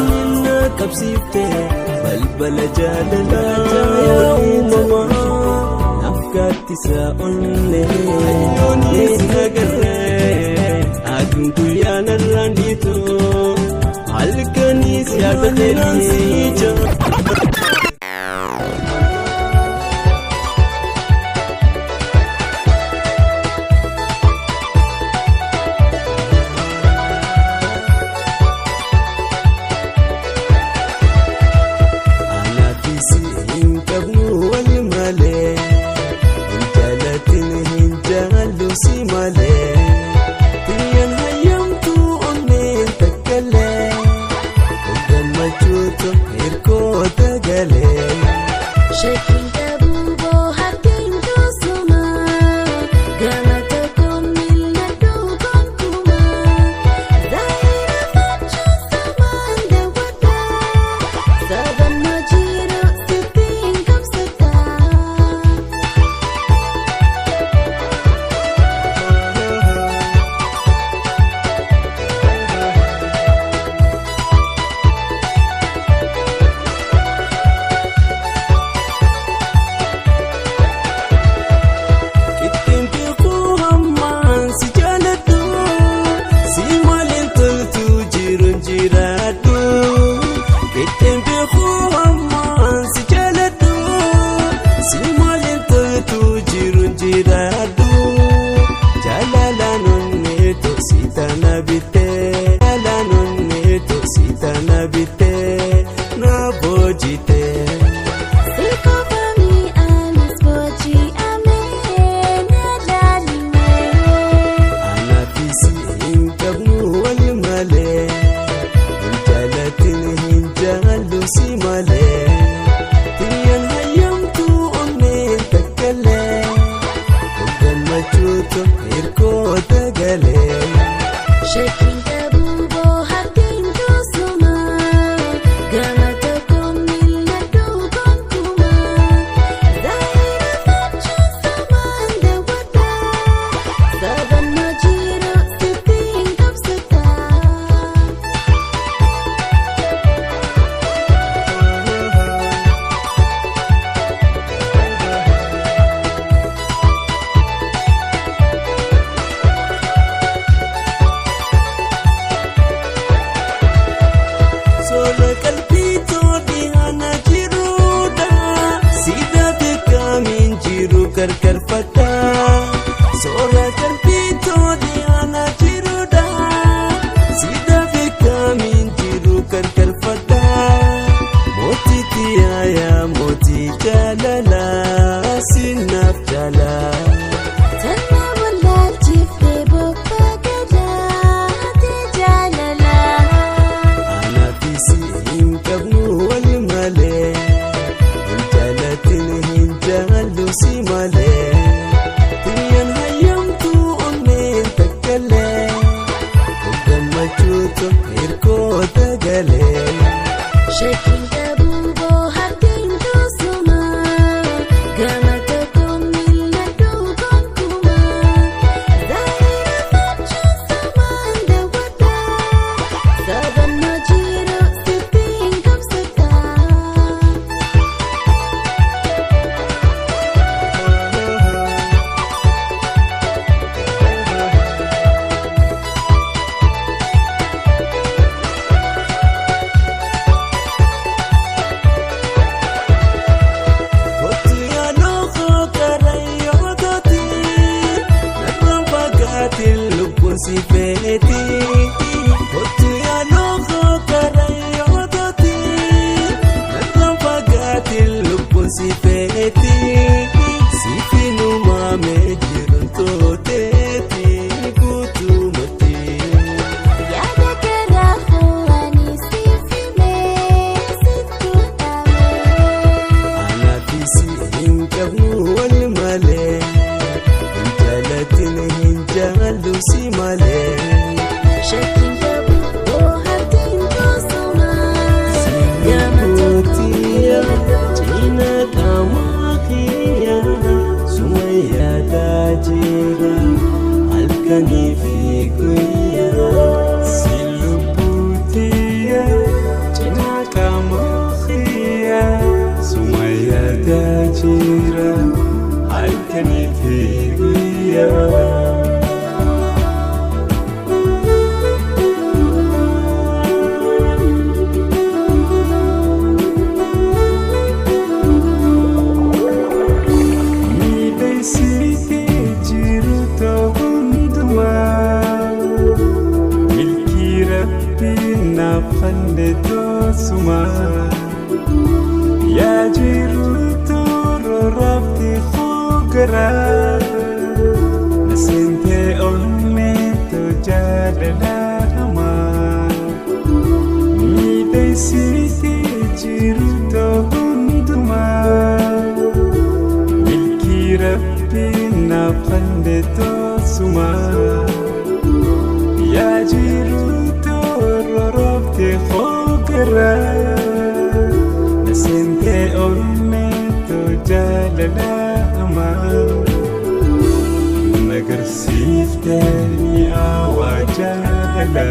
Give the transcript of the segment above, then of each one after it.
Ninna qabsiifte balbala jaalalaa uumamaa nafkaattisa onnee nagarree aduun guyyaa narraan dhiitu halkanis yaadalee jaa. Halkanii fi guyyaa si lubbuu jira halkanii fi guyyaa. Ya jiru toro rafti khugara nasinte onne to jadala hama mi desiti jiru to hunduma milki rabbi na pande to suma ya jiru toro rafti khugara nasinte onne to jalala ama nagar siftani awajala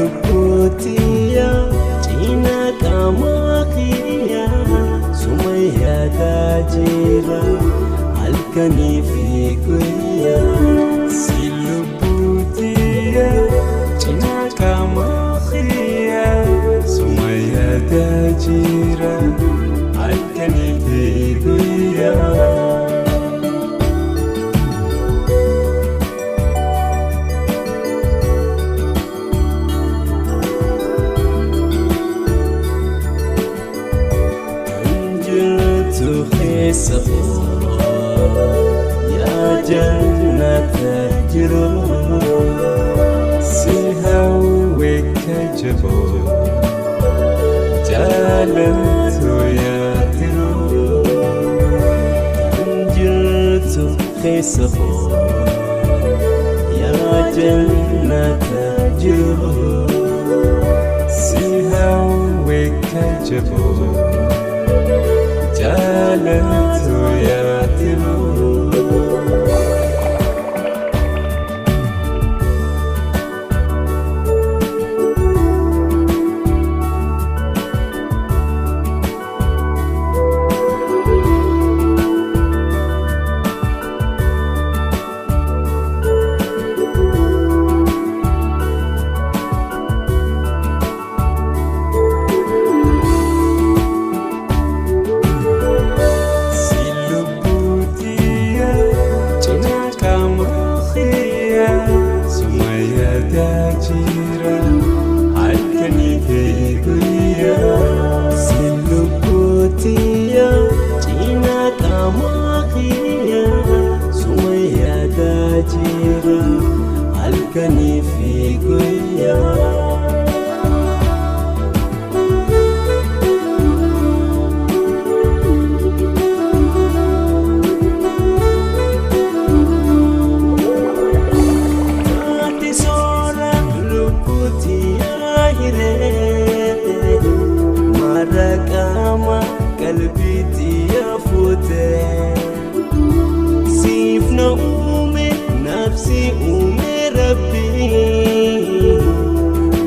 siluputia tina kamakia sumaya tajira halkani fi guyya jira halkanii fi guyyaa. Anjirtu keessa yaa jannata jiru si hawwe ka jaboo. Jalantu ya tiru anjirtu keessa yaa jannata jiru si hawwe ka jaboo jalantu ya tiru. Halkanii fi guyyaa. Ati soora lubbuuti yaahiree mara qaama qalbiitti yaafutee siif na uume nafsi uume.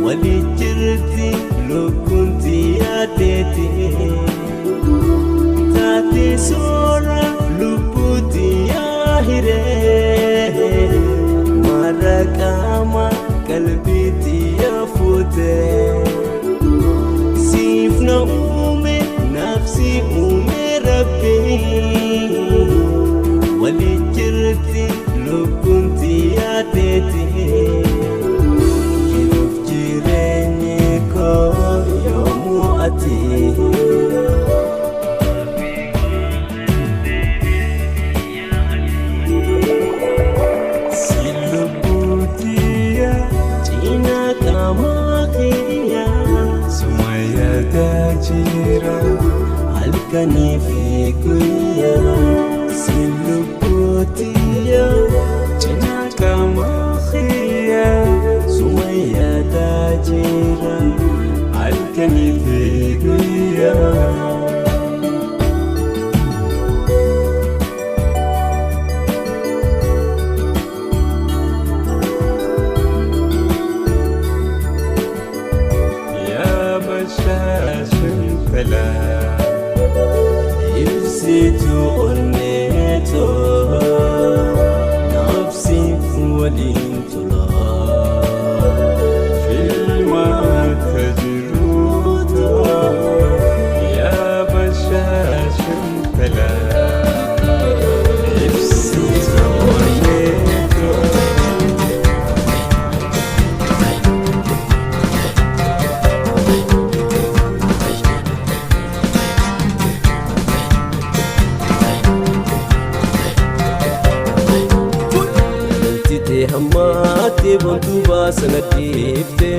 Walijirti lukunti yaadete taate soora lubbuuti yaahire mara qaama qalbiitti yaafute siif na uume nafsi uume rabbi walijirti lukunti yaadete. Halkanii fi guyyaa siluputia cinaa qaama khiyyaa sumayyaa jira halkanii fi guyyaa. waliin tola filma kajiruuta yaa bashaashan talaa ibsita mormeeto hammaate bontu baasana dhiifte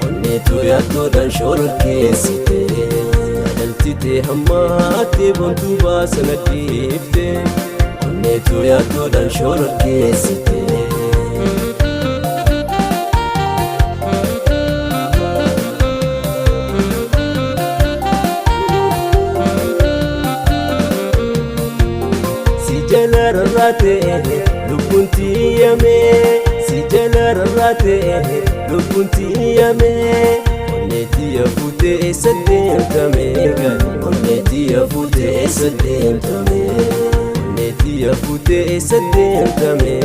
onneetu yaaddoodhaan shororkeessite yadaltite hammaate bontu baasana dhiifte onneetu yaaddoodhaan shororkeessite si jala rarraate lubbuunti yame si jala rarraate lubbuunti yame onneeti yaafute eessa deemtame onneeti yaafute eessa deemtame onneeti yaafute eessa deemtame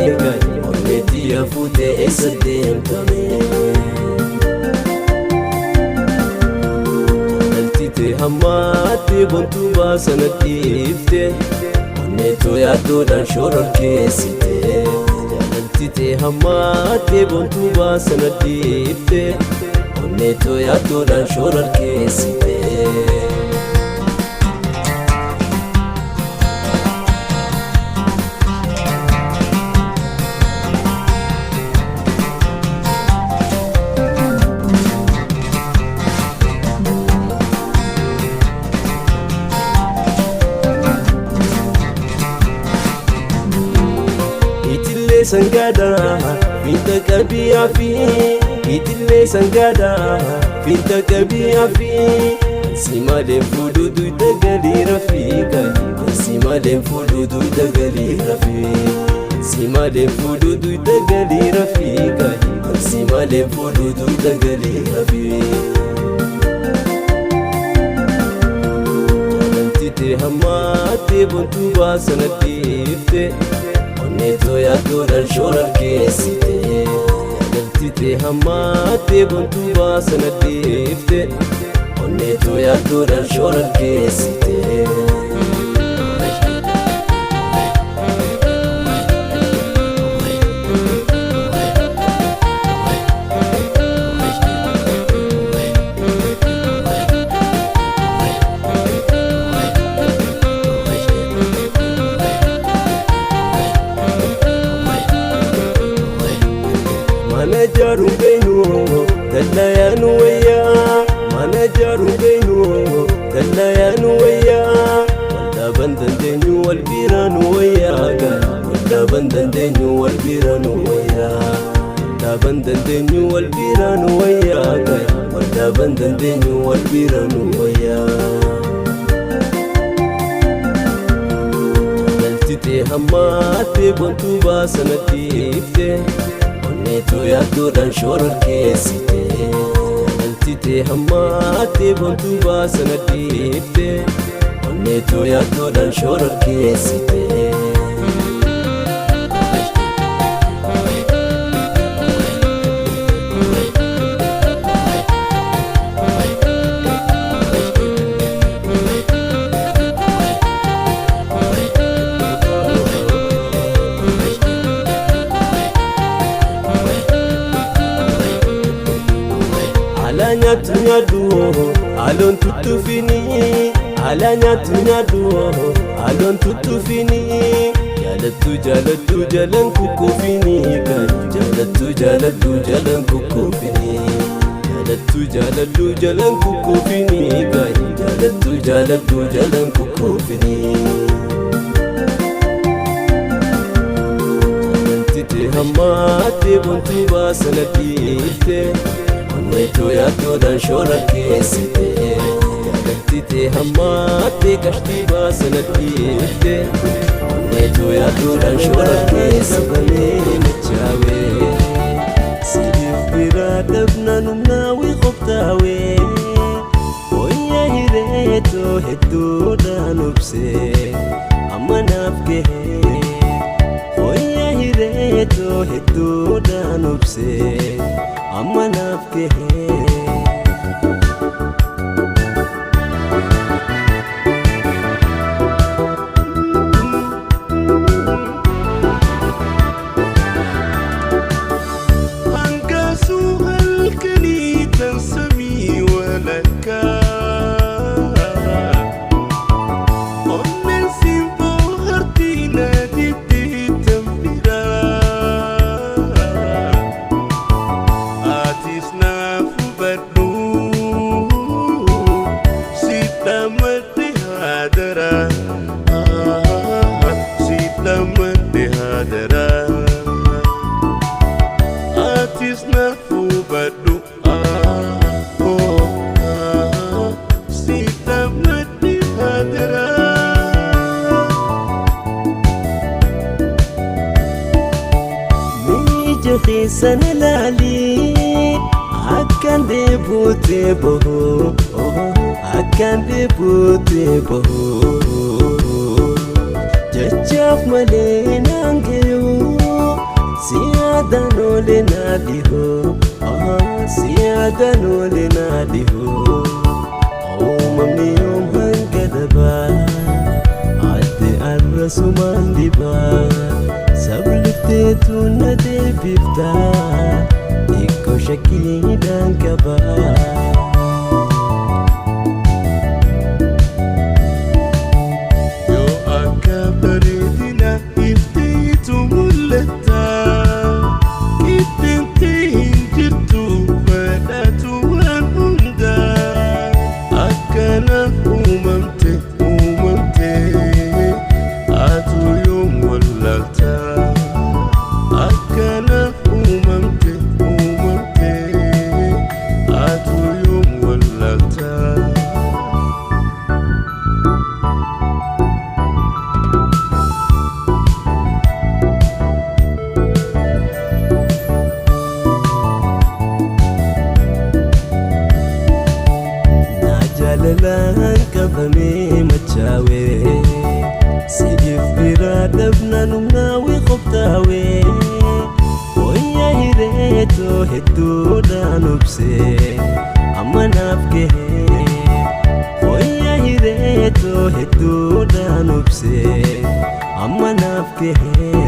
onneeti yaafute eessa deemtame daltite hammaate bontu baasana dhiifte onneetu yaaddoodhaan shororkeessite yadaltite hammaate bontu baasana dhiifte onneetu yaaddoodhaan shororkeessite sangada finta kabia fi itille sangada finta kabia fi sima dem fudu du dagali rafika sima dem fudu du dagali rafika sima dem fudu du dagali rafika sima dem fudu du dagali rafika tite hamate bontu basana tifte onneetu yaaddoodhaan shororkeessite yadaltite hammaate bontu baasana dhiifte onneetu yaaddoodhaan shororkeessite manajaru beenu dallayanu wayya manajaru beenu dallayanu wayya walla bandandeenyu wal biranu wayya walla bandandeenyu wal biranu wayya walla bandandeenyu wal biranu wayya walla bandandeenyu wal biranu wayya daltite hammaate bontu baasana dhiifte onneetu yaaddoodhaan shororkeessite yadaltite hammaate bontu baasana dhiifte onneetu yaaddoodhaan shororkeessite alanyatu nyadu alon tutufini alanyatu nyadu alon tutufini jalattu jalan kukufini jalattu jalan kukufini jalattu jalan kukufini jalattu jalan kukufini tite hammaate bontu baasana dhiifte onneetu yaaddoodhaan shororkeessite yadaltite hammaate kashtii baasana dhiifte onneetu yaaddoodhaan shororkeessite machaawe siif biraa dhabnaan humnaawi qoftaawe oyya hireetoo hedduudhaan obse amma naaf gahee oyya hireetoo hedduu jechuudhaan obsee amma naaf gahee. Sana lali akan debute boho, akan debute boho. Jajaf male nangeyo, siada nole nadiho, siada nole nadiho. Oh mami om hangadaba, ade arrasuman diba. Sablifte tu na debifta, iko shakili dan kaba. Yo akabaridina ifte tu mulata, itente hinjitu pada tuan unda, akana umamte atu yom walalta. Jalalan kabame machawe, siif bira dabna nungawe qobtawe. Oya hireeto hedduudhaan obsee amma naaf gahee. Oya hireeto hedduudhaan obsee amma naaf gahee.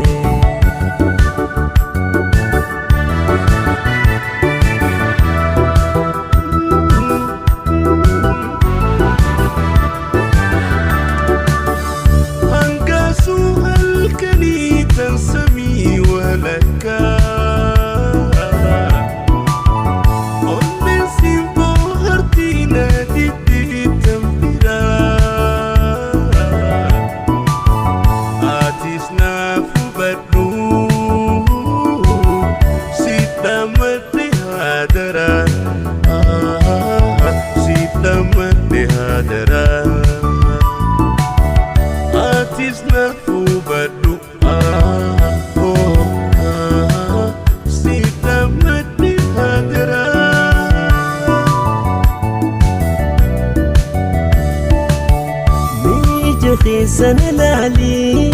Sana lali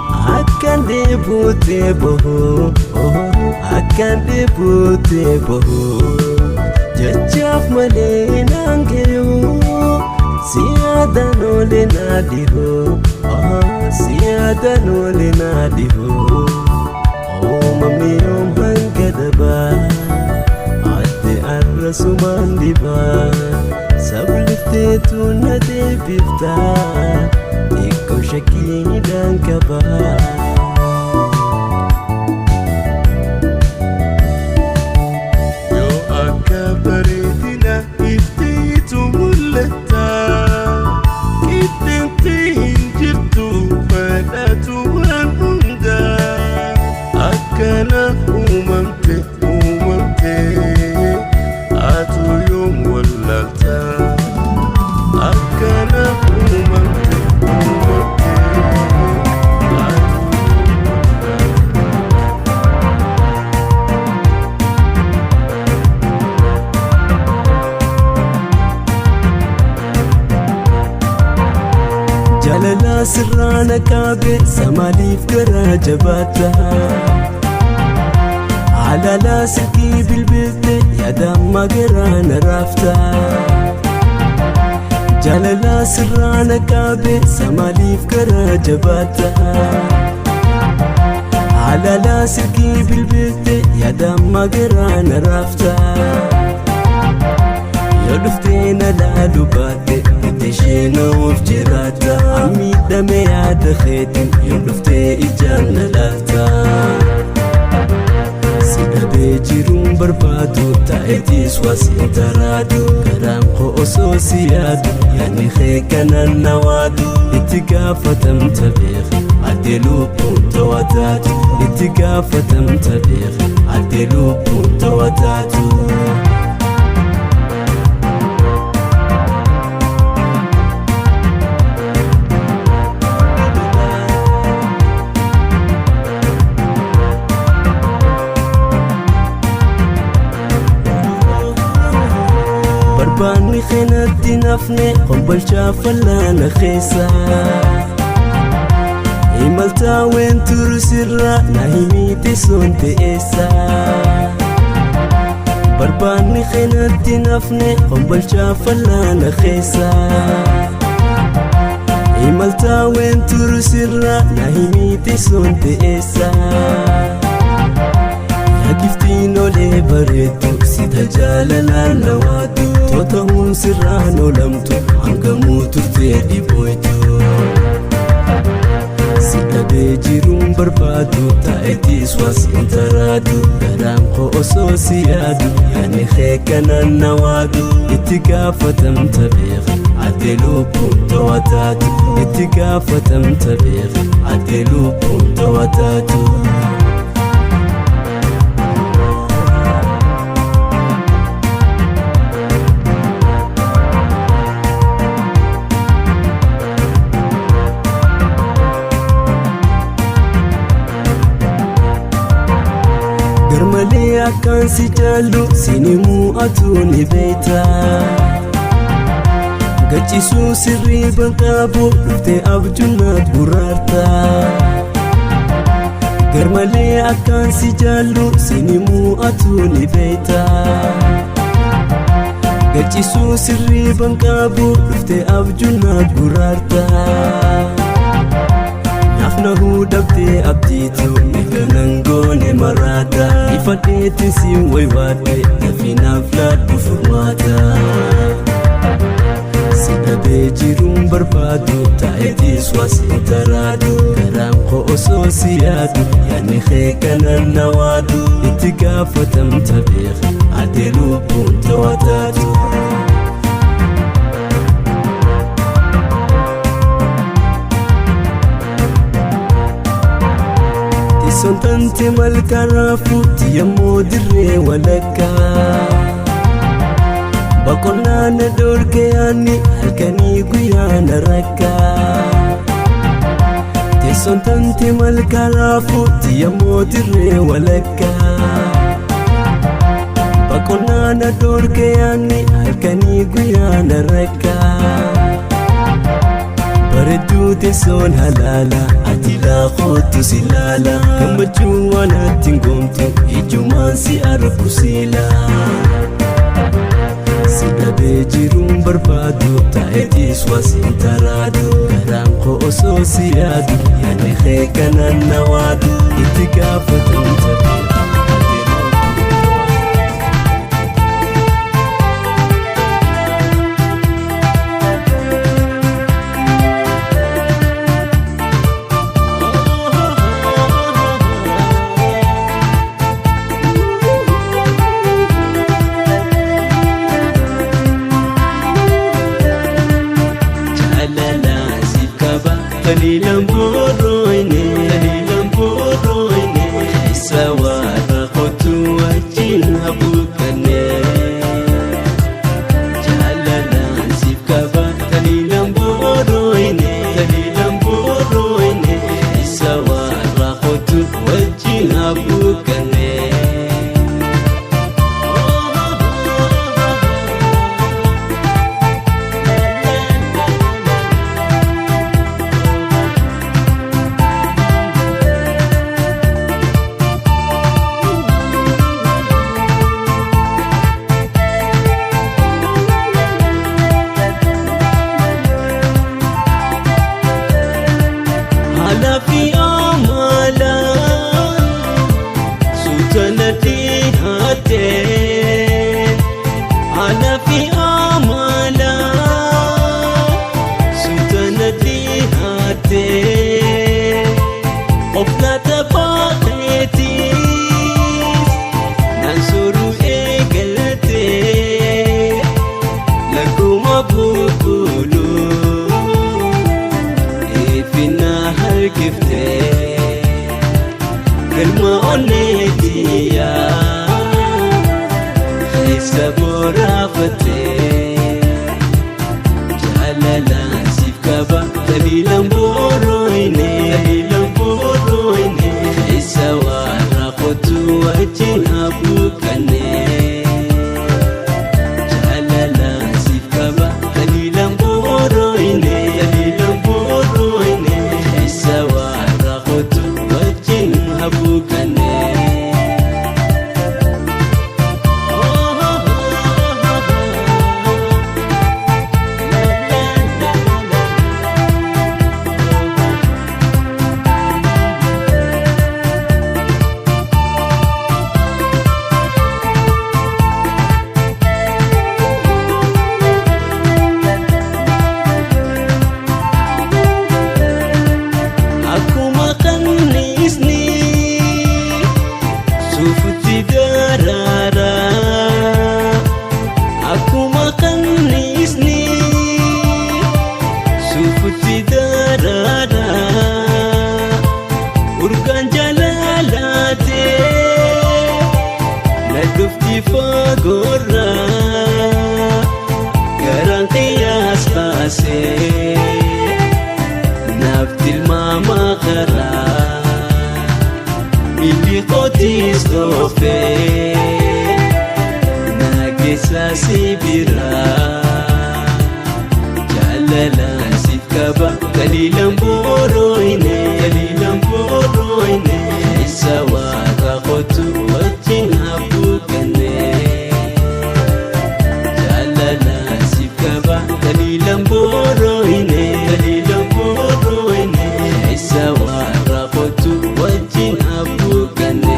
akan debute boho, akan debute boho. Jajaf male nangeyo, siada nole nadiho, siada nole nadiho. Oh mami om hangadaba, ade arrasuman diba. Sablifte tu na debifta, iko shakili dan kaba. Yo akabaridina ifte tu mulata, itente hinjitu pada tuan unda, akana umamte atu yom walalta, akana umamte. Jalala sirrana kabe samalif gara jabata, Alala silki bilbilte yadamma garana rafta Jalala sirrana kabe samalif kara jabata Alala silki bilbilte yadamma garana rafta Yoduftena lalu bate Tishina ufjirata Amida me yada khedin Yodufte ijana lafta Sida bejirun barbadu Taetis wasintaradu Karam ko ososiyadu Yani khekanan nawadu Itigafatam tabigh Adelu punta watatu Itigafatam tabigh Adelu punta watatu Bani khinati nafne Qombal shafalana khisa Imalta wen turu sirra Nahimiti sonte esa Barbani khinati nafne Qombal shafalana khisa Imalta wen turu sirra Nahimiti sonte esa Yakiftino le baretu Sida jalala nawadu Totahun sirrano lamtu Hangamu turte diboytu Sida bejirun barbadu Taetis wasintaradu Garam ko ososiyadu Yani khekanan nawadu Itigafatam tabigh Adelu punta watatu Itigafatam tabigh Adelu punta watatu Garmale akan si jalu sinimu atuni beita Gachisu sirri bankabu Lufte abjunat burarta Garmale akan si jalu sinimu atuni beita Gachisu sirri bankabu Lufte abjunat burarta Nafnahu dabte abditu Nikanangone marata Ifadetin si waywate Nafinafla dufurmata Sida bejirun barbadu Taetis wasintaradu Karam ko ososiyadu Yani khekanan nawadu Itigafatam tabigh Adelu punta watatu Sontante malkarafu Tiyamo dirre walaka Bakona na dorke yani Halkani guyana raka Sontante malkarafu Tiyamo dirre walaka Bakona na dorke yani Halkani guyana raka Baredu teson halala Atila khotu silala Kambachuan atingomtu Ijuman si arkusila Sida bejirun barbadu Taetis wasintaradu Garam ko ososiyadu Yani khekanan nawadu Itigafatum tabigh Kalilan boroine Sawara khotu wajin habukane Jalala zikaba kalilan boroine Sawara khotu wajin habukane saborafate jalala sifkaba dalilan boroine isawara qotu wajin abukane jalala sifkaba dalilan boroine isawara qotu wajin abukane Fagora garanti aspase naftil mama khara ili qotis dofe nagisa sibira jalala sitkaba dalilan boroine isawara qotu wajin abukane jalala sifkaba dalilan boroine isawara qotu wajin abukane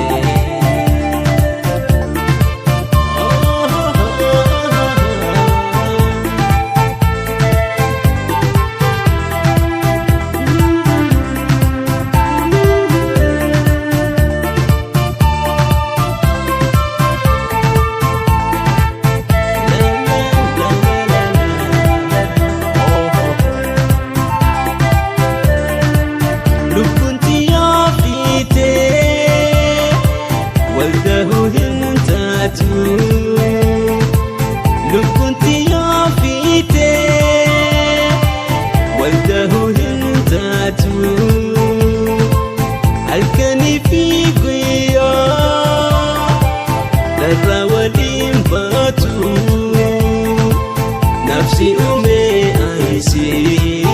نفسي أمي أيسي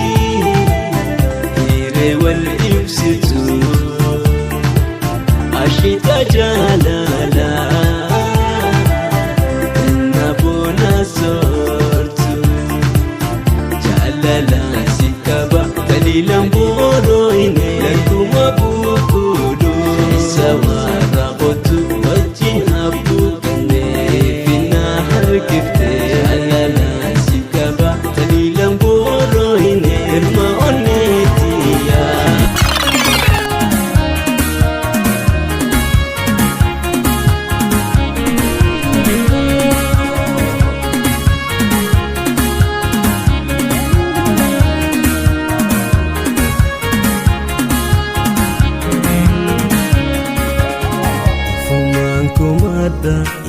هيري والإبسطو أشيطة جلالا النبونا صورتو جلالا سكبا دليلا بورويني لكم أبوكولو سوارا قطو وجه أبوكني في النهر كفتي جلالا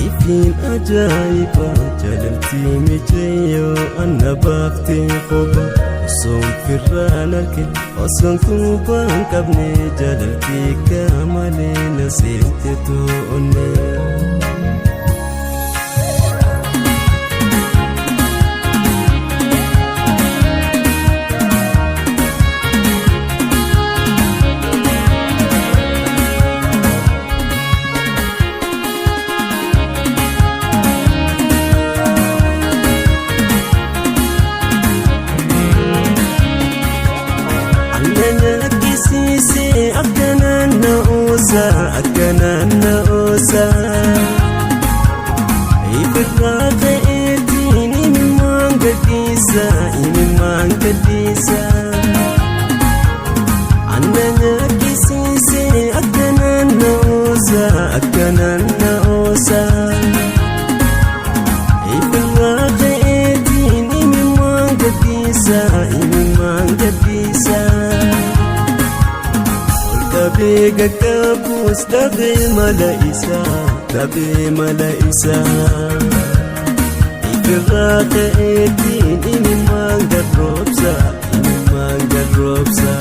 ifin ajaiba jalalti mijayo anna bakti khoba som firranake osan kuban kabne jalalti kamale nasinte to onne أكنا النوسا إبراك إتيني من قديسا عندنا كيسيسي أكنا النوسا إبراك إتيني من قديسا Dabiga kabus dabi malaisa firraata eetiin inimmaan garroobsa inimmaan garroobsa.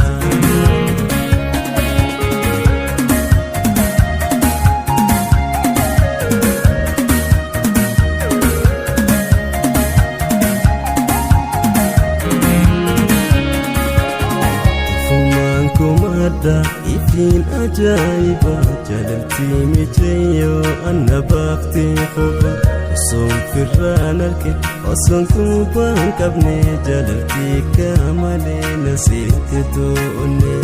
Ifumaan komaadha ittiin ajaa'iba jaalaltii mijeeyoo anna baaftee qofa. Osoon firraan arge osoon kubbaan qabne jaalaltii kaamalee na seete to'onne.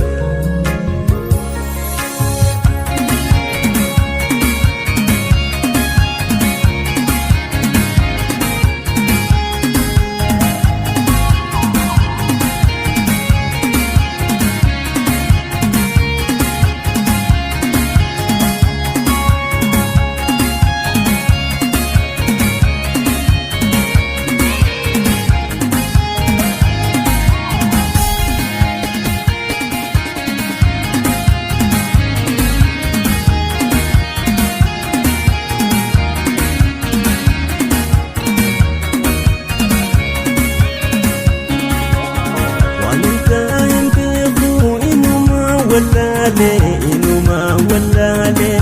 Inuma wallale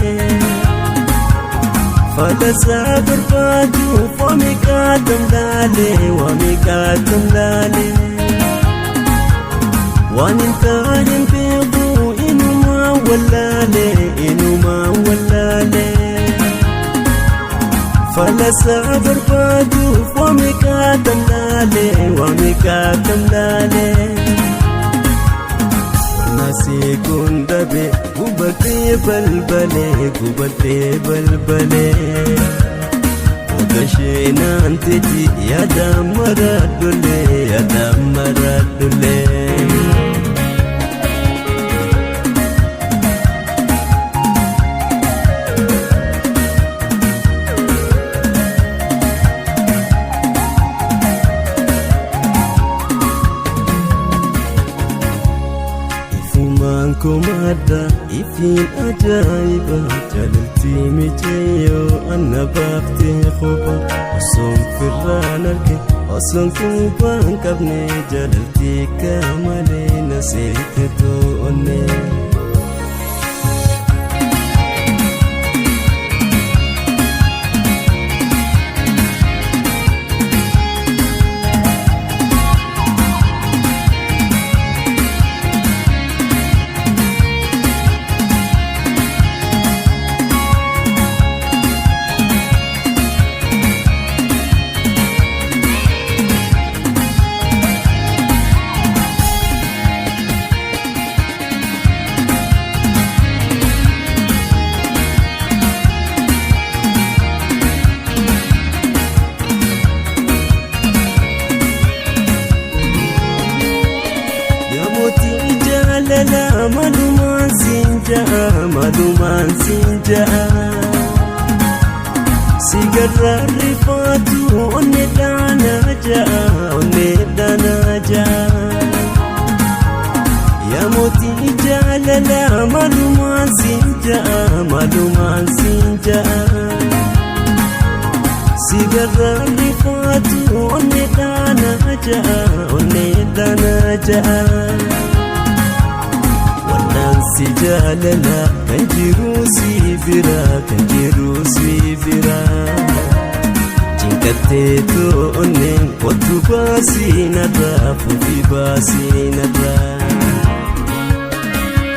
falasa barbaadu wami katam lale wanin tahin beeku inuma wallale falasa barbaadu wami katam lale Nasi kundabe gubatee balbale Ogashee naantiti yaada maradule Komaadha ittiin ajaa'iba jaalaltii mijeeyoo anna baaftee qofa. Osoon firraan arge osoon kubbaan qabne jaalaltii kaamalee na seete to'onne. Malumaan sinja'a sigarraa rifaatu onne daanaa ja'a yaa mootii jaalala malumaan sinja'a sigarraa rifaatu onne daanaa ja'a. Si jaalala kan jiru si bira cinqattee to'onneen kottu baasii narraa fuufi baasii narraa.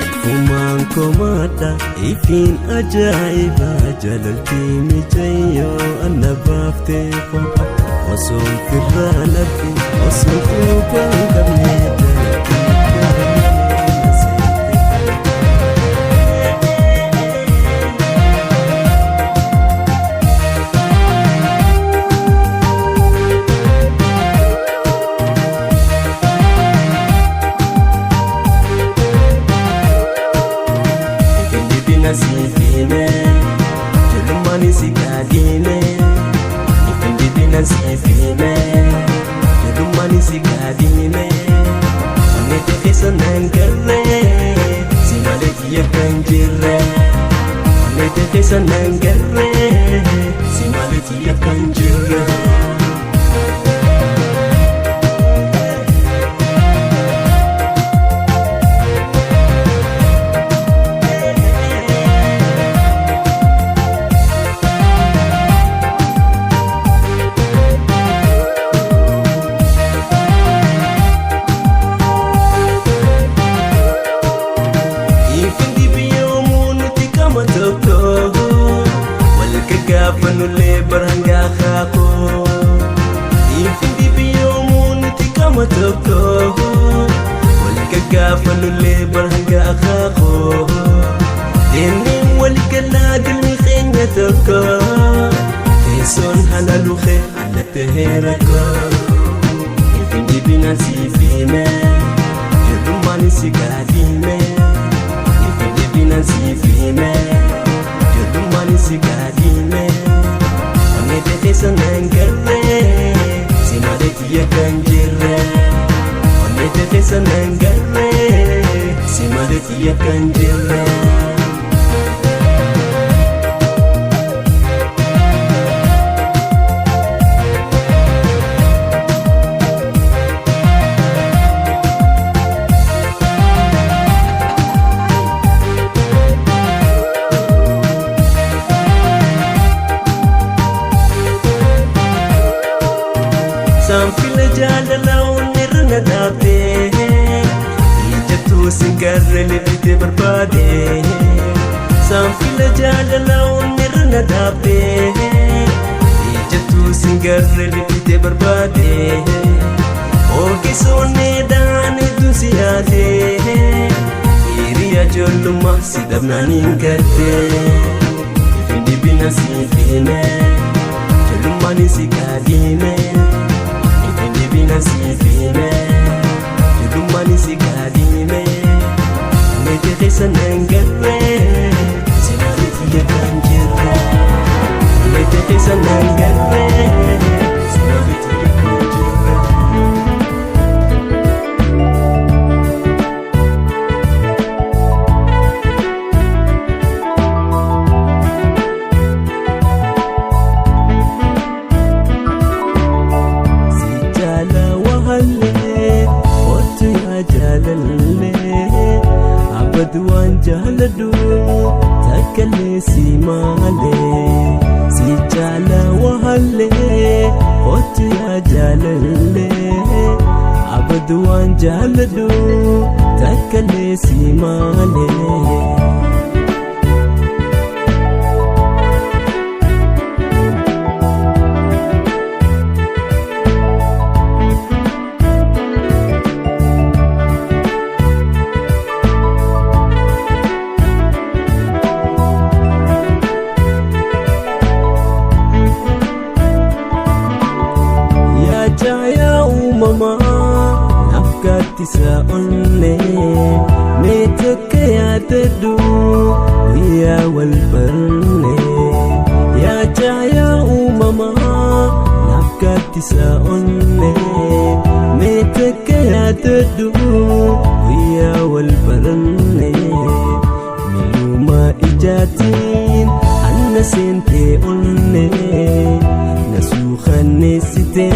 Ifumaan komaadha ifiin ajaa'iba jaalaltii mijeeyoo anna baaftee qofa. Osoon firraan arge osoon kubbaan qabne Nasifine, jelumani sikadine. Ifindi nasifine, jelumani sikadine. Nete kesa nangare, simaleti ya kanjire. Nete kesa nangare, simaleti ya kanjire. nulle baranga khako ifindi biyomun tikama toko walkagafa nulle baranga khako deni walkala qalmi khenya toko teson halalu khe ala teherako ifindi binasi fime jumani sigadime ifindi binasi fime jumani sigadime amete tesanangare simadeti yakanjire amete tesanangare simadeti yakanjire Samfila jalala unirna daabde ijatu singarre lebite barbade Samfila jalala unirna daabde ijatu singarre lebite barbade Oge sonne daane dusiyate iriya jolluma sidabnanin gatte Ifindi binasi fine jollumani sikadime Binasi fime, judumani sikadime, mete tesanangare, sinariti yakanjire, mete tesanangare, sinariti yakanjire. Abadwan jaladu takale simale si jala wahalle otu ya jalale Abadwan jaladu takale simale Sa onne meteke ya tedu ya wal barne ya jaya umama nakati sa onne meteke ya tedu ya wal barne miluma ijatin anna sente onne nasukhanne site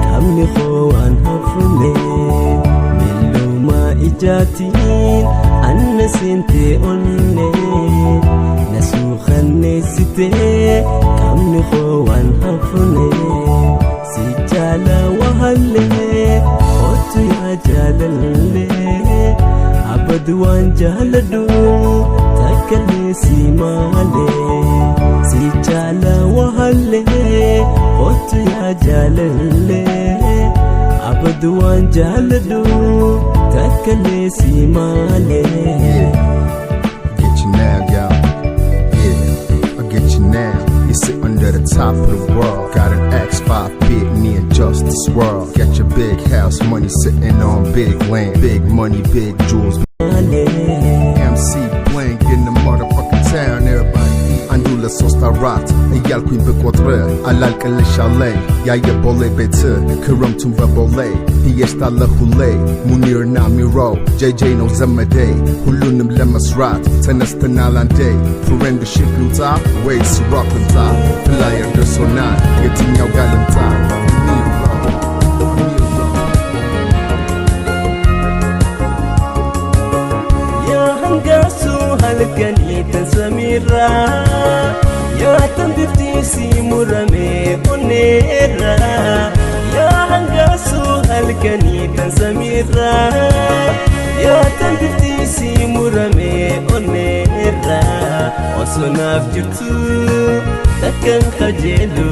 kamni khoan hafne Jatin anna sente onne nasukhanne site kamni khowan hafne si jala wahalle otu ya jalalle abadwan jaladu takale simale si jala wahalle otu ya jalalle abadwan jaladu takale simale Get you now, y'all. Yeah, I get you now. You sit under the top of the world. Got an X5 bit, me and Justice World. Got your big house, money sitting on big land. Big money, big jewels. MC Blank in the motherfucking town, everybody. Andula Sostarat, a yal queen bequatre, alal kale chalet, yaya bole bete, kurum tumba bole, hiesta la hule, munir namiro, JJ no zamade, hulunim lemasrat, tenastanalande, furenda shikluta, ways rockanta, flyer de sonat, getting your galanta. halkani tansamira ya tambifti murame onera ya hangasu halkani tansamira ya tambifti murame onera osonaf jirtu takkan kajeelu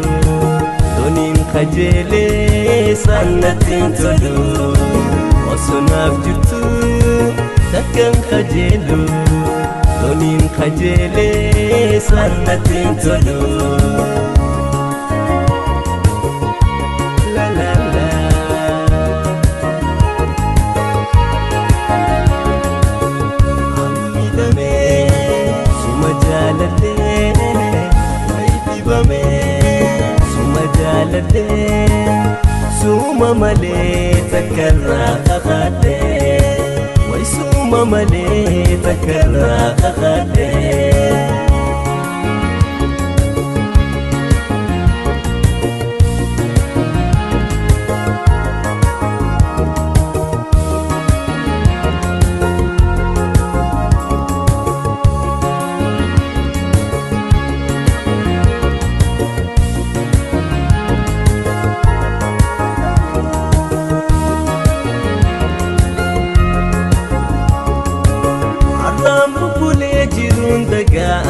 doniin kajeelee sannatiin tolu osonaaf jirtu takkan kajeelu doniin kajeelee sannatiin tolu la la la hamidame suma jaalate waydibame suma jaalate suma malee takkarraa kakadhe way suma malee takkarraa kakadhe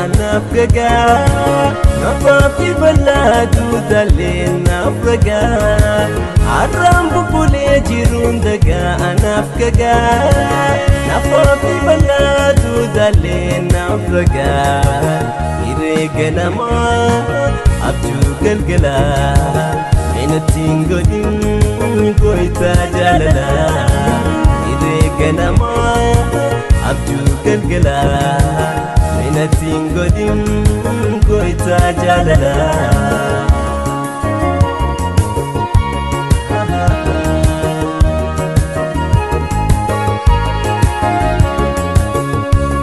anaaf gagaa nafaaf bal'aatu talee naaf gagaa har'aan bubbulee jiruun dagaa anaaf gagaa nafaaf bal'aatu talee naaf gagaa hiree ganamaa abjuu galgalaa meenattiin godhin gooytaa jaalalaa hiree ganamaa abjuu galgalaa meenattiin godhin gooytaa jaalalaa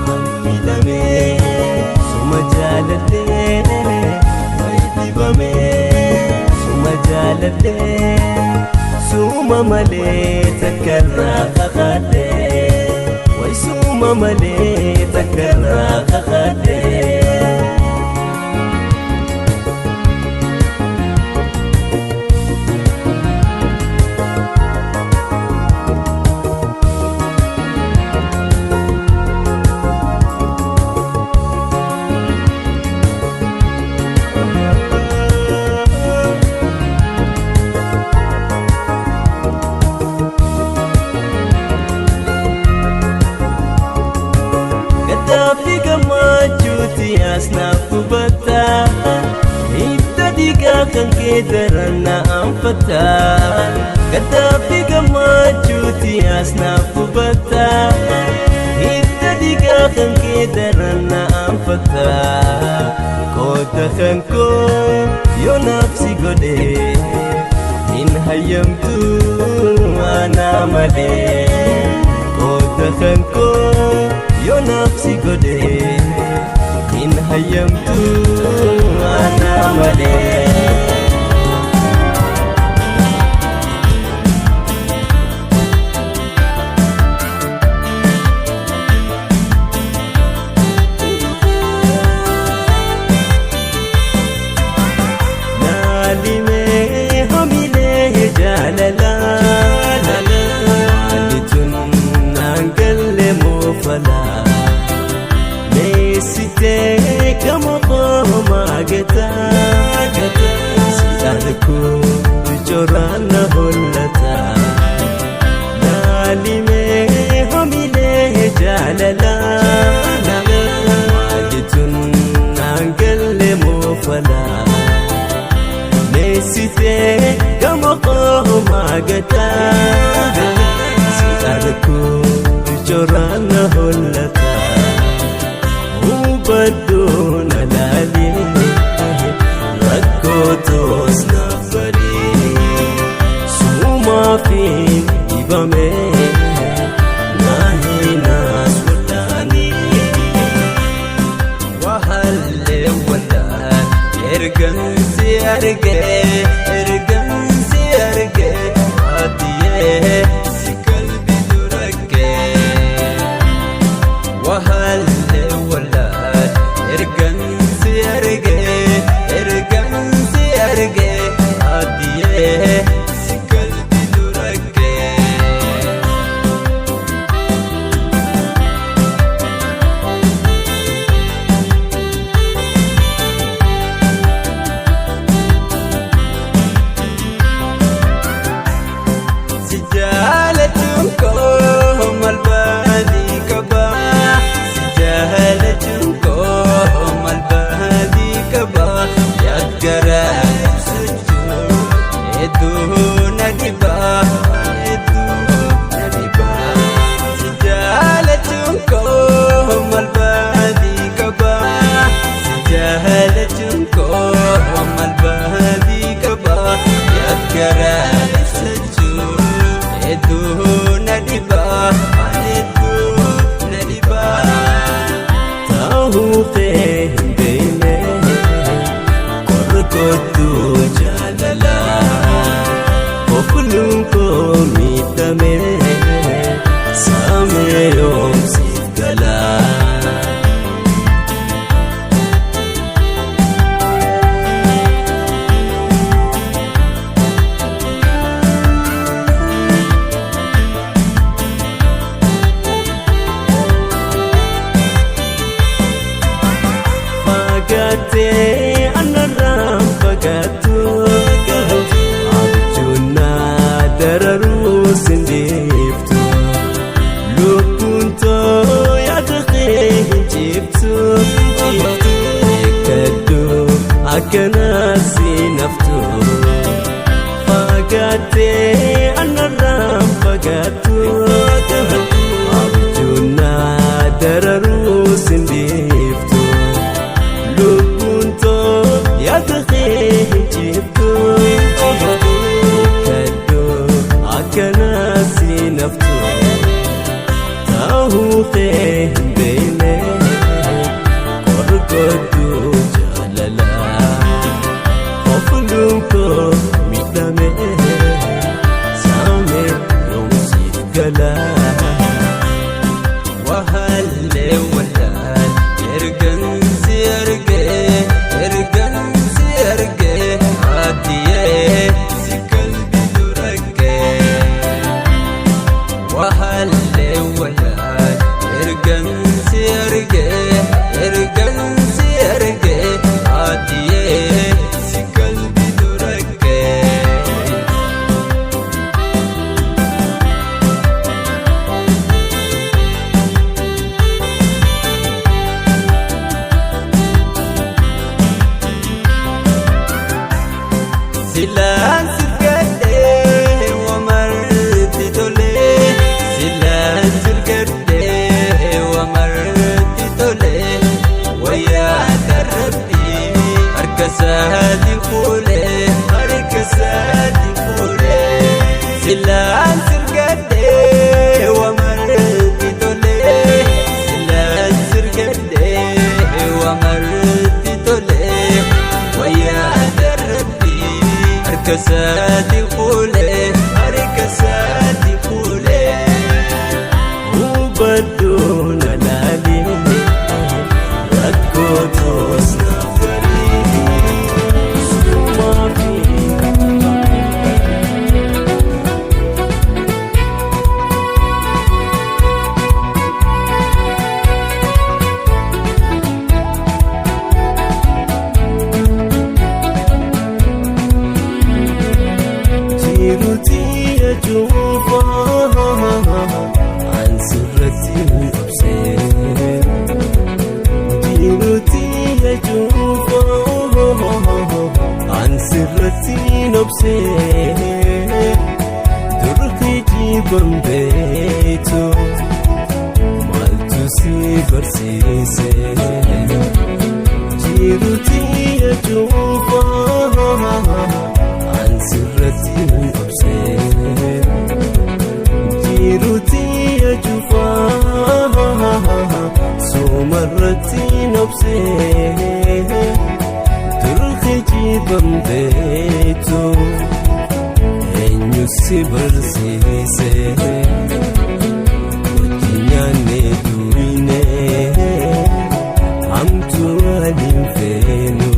hammidame suma jaaladhe waydibame suma jaaladhe suma malee takkarraa kakadhe way suma malee takkarraa kakadhe Gaddafi gammachuuti asnaaf gubata hidda dhiigaa kan kee daran na anfata Gaddafi gammachuuti asnaaf gubata hidda dhiigaa kan kee daran na anfata Koota kan koo yoo naafsi godhe hin hayyamtu anaa malee Koota kan koo yoo naafsi godhe hin hayyamtu anaa malee naalimee hamilee jaalalaa halitun naangalle moofalaa meessitee gama qoomaa gataa siidhaadhakuu ijoorraan na hollata naalimee hamilee jaalalaa halitun naangalle moofalaa meessitee gama qoomaa gataa siidhaadhakuu ijoorraan na hollata Hubaddoon alaalee rakkootoos naaf baree suumaafiin dhibamee naas wal'aanee wahallee wal'aan ergansi argee adiyee si qalbi duraggee wahallee wal'aan ergansi argee adiyee si qalbi duraggee Korkotu jalala Ofulun ko mitame Same yom sigala Pagate anaram pagatu Abjuna dararu sindiftu Lupunto yadakhe jibtu Ekadu akana sinaftu Pagate anaram pagatu Abjuna dararu sindiftu Lupunto yadakhe jibtu Ekadu akana sinaftu Tahu bene Korkotu jalala Ofulun ko mitame Same yom sigala Wahalle walal Ergan siyarge Ergan siyarge Adiye sikal bidurage Wahalle walal Ergan siyarge Ergan siyarge Adiye sikal bidurage Silan sirgade wamarti tole Silan sirgade wamarti tole Waya tarabbi arkasadi khule arkasadi khule Silan sirgade wamarti tole Silan sirgade wamarti tole Waya tarabbi arkasadi khule arkasadi khule Ubaduna lali Rakko snafari Sumafi Jiruti ajufa An sirrati absir Jiruti ajufa An sirrati absir Durki jibam betu Maltu si versise Jiruti ajufa An sirrati absir Jiruti ajufa Sumarrati absir Durki jibam betu Enyu si versise Wajinyane duine Hamtu alim fenu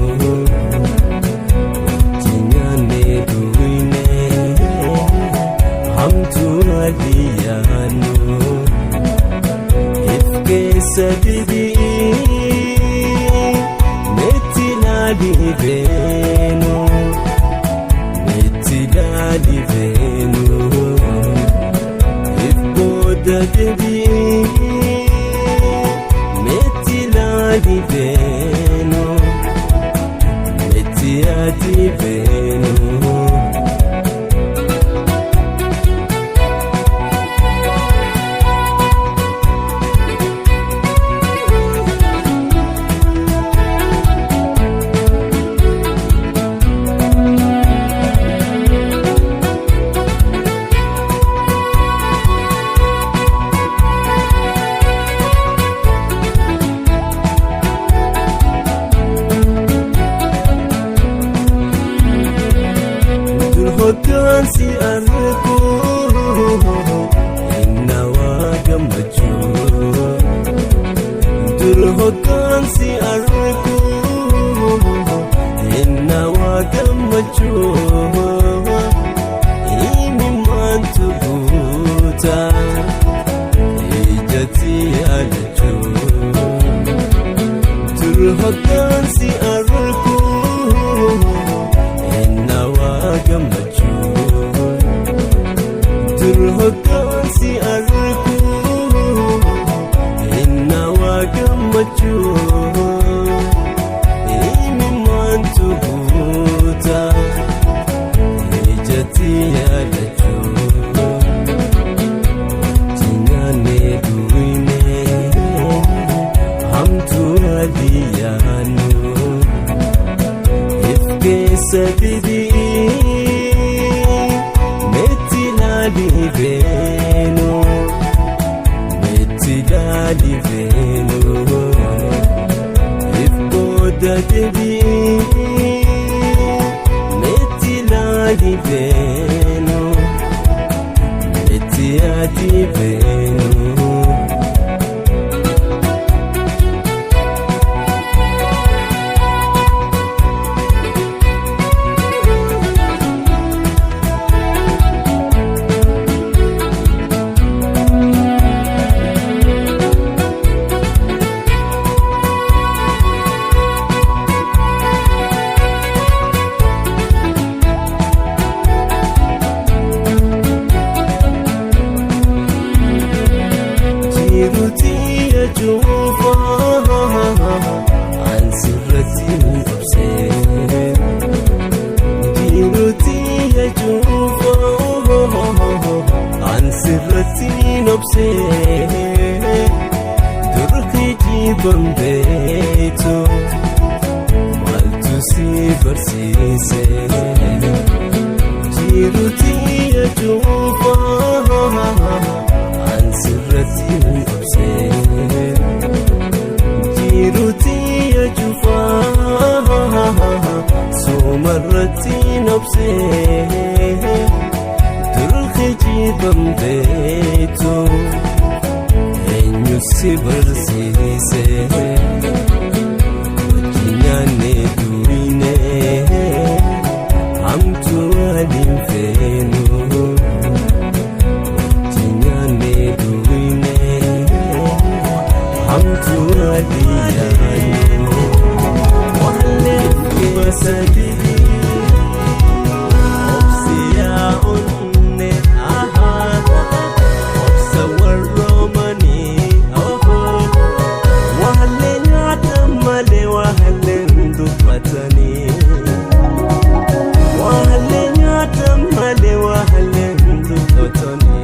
Wajinyane duine Hamtu aliyanu Ifke sabibi Metilali venu Metilali venu Ifko dadbi Metilali venu Metiati venu hoggaan si argu inna waa gammachuu dur hoggaan si argu inna waa gammachuu imimantu guuta ijati alachuu dur hoggaan si argu inna waa gammachuu dur hoggaan si argu inna waa gammachuu imimantu guuta ijati alachuu jinyaane duwine hamtu adiyaanu ifkeessa didii metti laalivenu ifkooda didii metti laalivenu metti adivenu Jufa ansirati nobse diruti jufa ansirati nobse durki jibambeto maltu si barsise diruti jufa ansirati nobse sumarati nobse durki jibambeto enyu si barsise jinyaane duwine hamtu alimfenu jinyaane duwine hamtu adiyanu wale basadi opsiya unne opsa warromani wale nyata male wale ndufatani wale nyata male wale ndufatani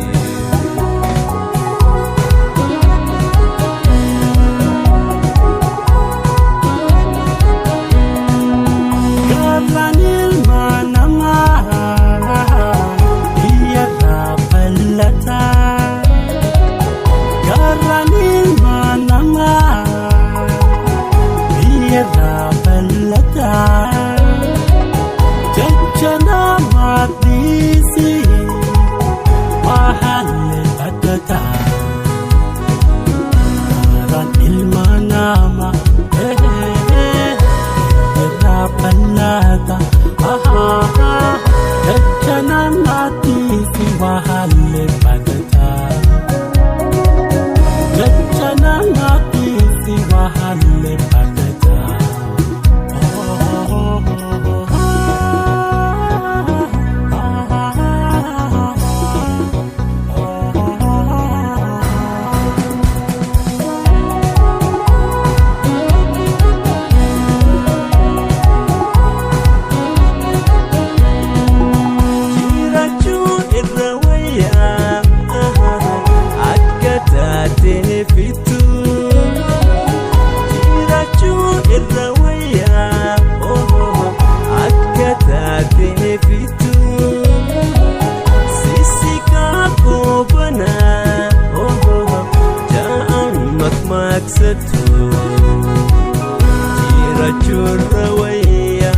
Jira churra waya,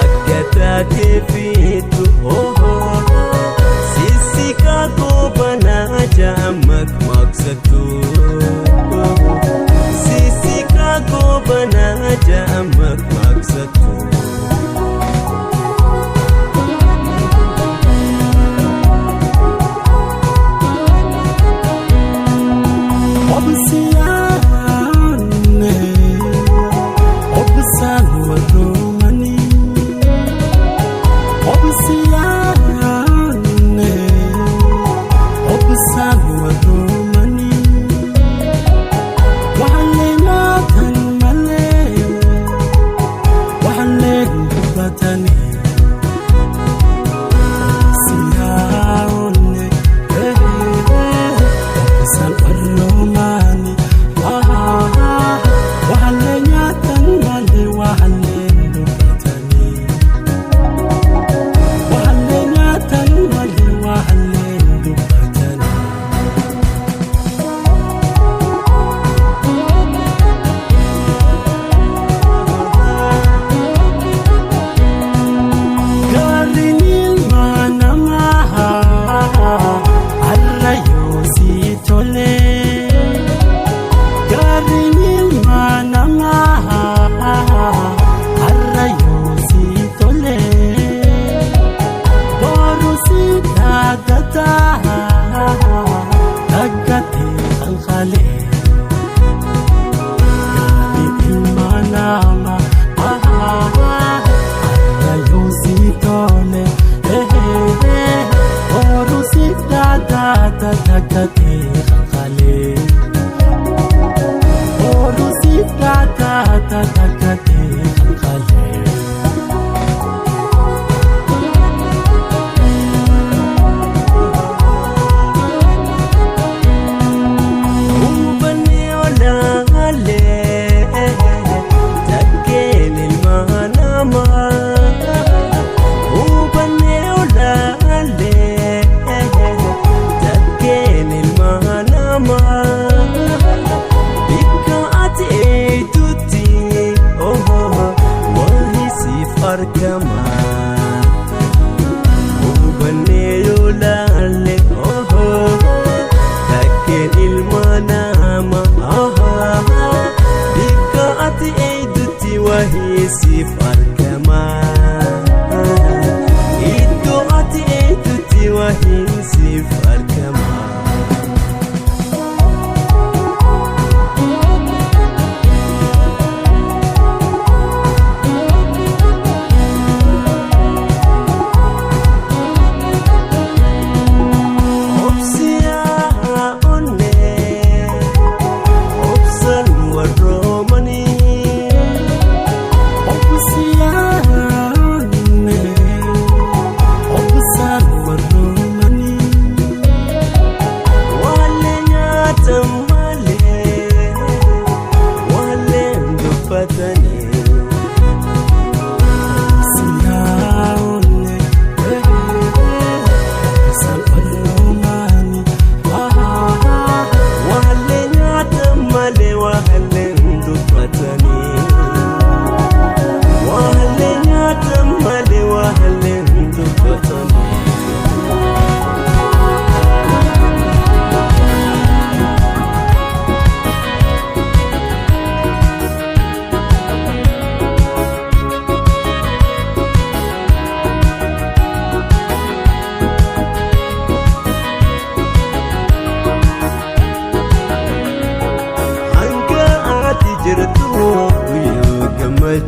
akka taate fiitu maksatu sisi kago banaja maksatu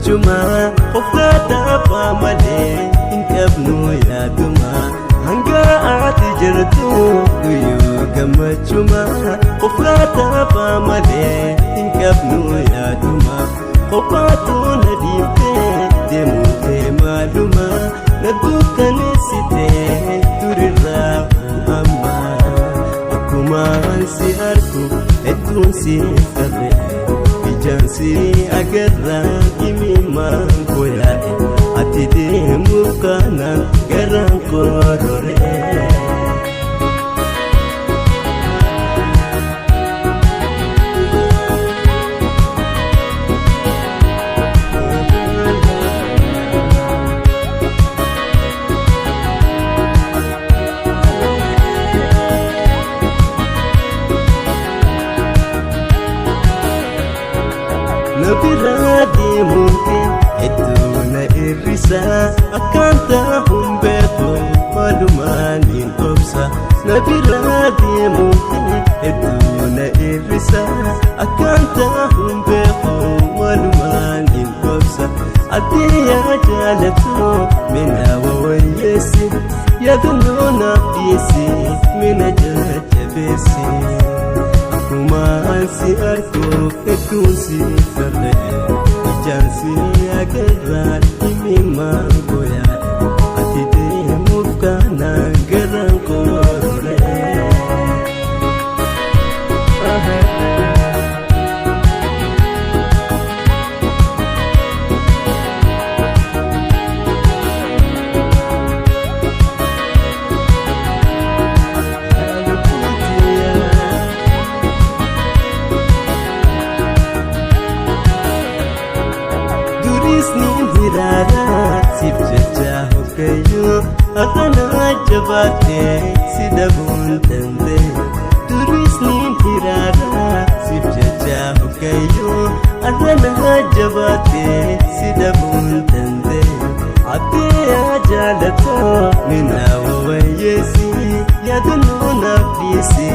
Juma Oflata Pamade Inkabnu Yaduma Hanga Ati Jirtu Uyu Gamachuma Oflata Pamade Inkabnu Yaduma Opatu Nadipe Demute Maluma Nadukan Site Turira Amma Akuma Ansi Arku Etun Si Fare Jansi agarra kimi mangoya atide mukana garan korore irrisa akkanta humbeeku walumaaniin obsa nabirraa deemuuti hedduu na irrisa akkanta humbeeku walumaaniin obsa addiyaa jaalatu mina wawayyeessi yaadannoo naaf dhiyeessi mina jajjabeessi akkumaan si arguuf hedduun si farra'e ijaansi agarraan himimaan goyaadhe ati deemuuf kaanaan garaan koororee. Sif jecha hokkayyoo akkanaa jabaatee si dhabuun danda'e turisniin hiraadhaa sif jecha hokkayyoo akkanaa jabaatee si dhabuun danda'e abdiyaa jaalatoo mina wawayyeessi yaadannoo naaf dhiyeessi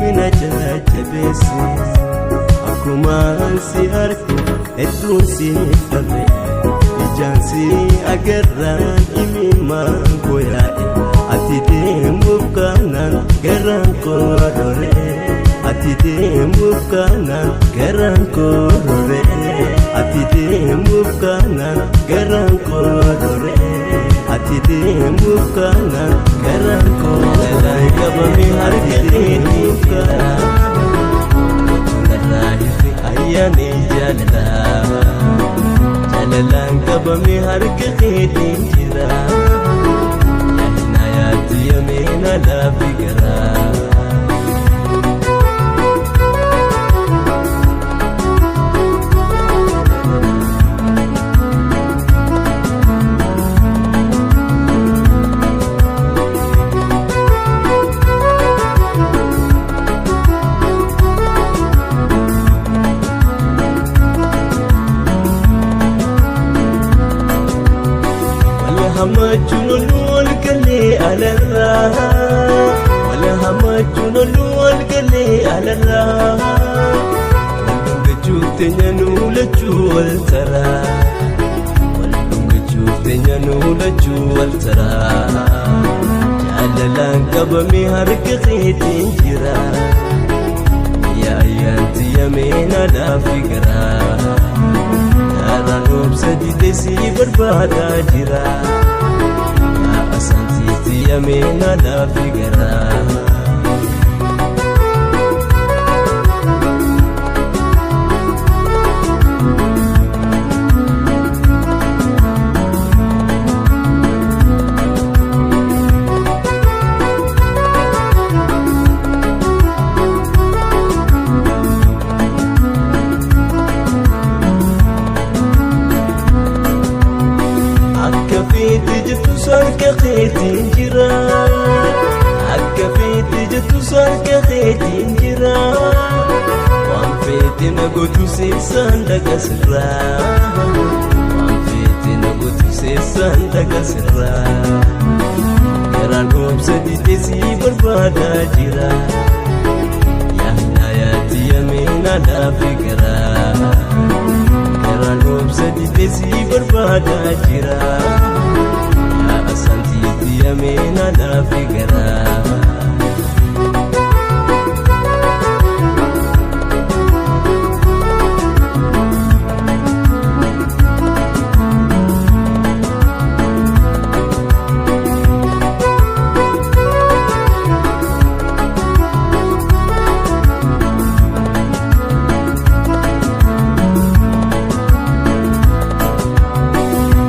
mina jajjabeessi akkumaan si argu hedduun si farra'e ijaansi agarraan himimaan goyaadhe ati deemuuf kaanaan garaan koororee ati deemuuf kaanaan garaan koororee ati deemuuf kaanaan garaan koororee ati deemuuf kaanaan garaan koororee qabame harka deemuuf kaanaan narraa hirri ayyaanee jaalala jalalaan qabame harka keetiin jira yaadina yaaddu yameena laafi garaa. همجون والقلي على الراح ولا همجون والقلي على الراح والبنجوف تنينو لجوال ترى والبنجوف تنينو لجوال ترى جعللان قبمي هرق خيتين جرا يا ايانتي يمينا لا فكرة هذا نوب سديد سي بربادا جرا Santiti yamena la figara Sarka keetiin jira akka feete jettu sarka keetiin jira waan feete na gootu seessaan dhagasirraa waan feete na gootu seessaan dhagasirraa garaan obsa didee si barbaadaa jira yaadna yaaddi yameena laafi garaa garaan obsa didee si barbaadaa jira. Santiti yamena la figara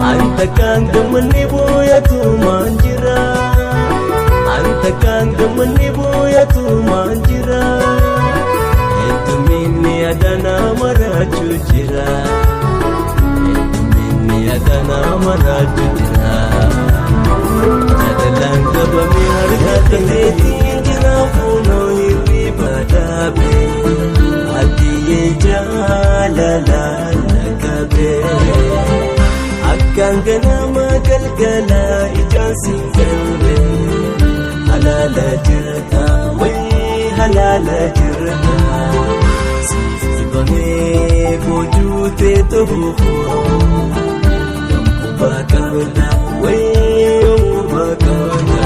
Antakan gamani boyatu manjira Antakan gamani boyatu manjira Etumini adana maraju jira Etumini adana maraju jira Jadalan kabami harga keetiin jira Funo hirri badabe Adiye jalalan nakabe akkaan ganama galgala ijaan siin galle halaala jirta wayii halaala jirta siif dibamee boojuutee tohuufoo yommuba qabda wayii yommuba qabda.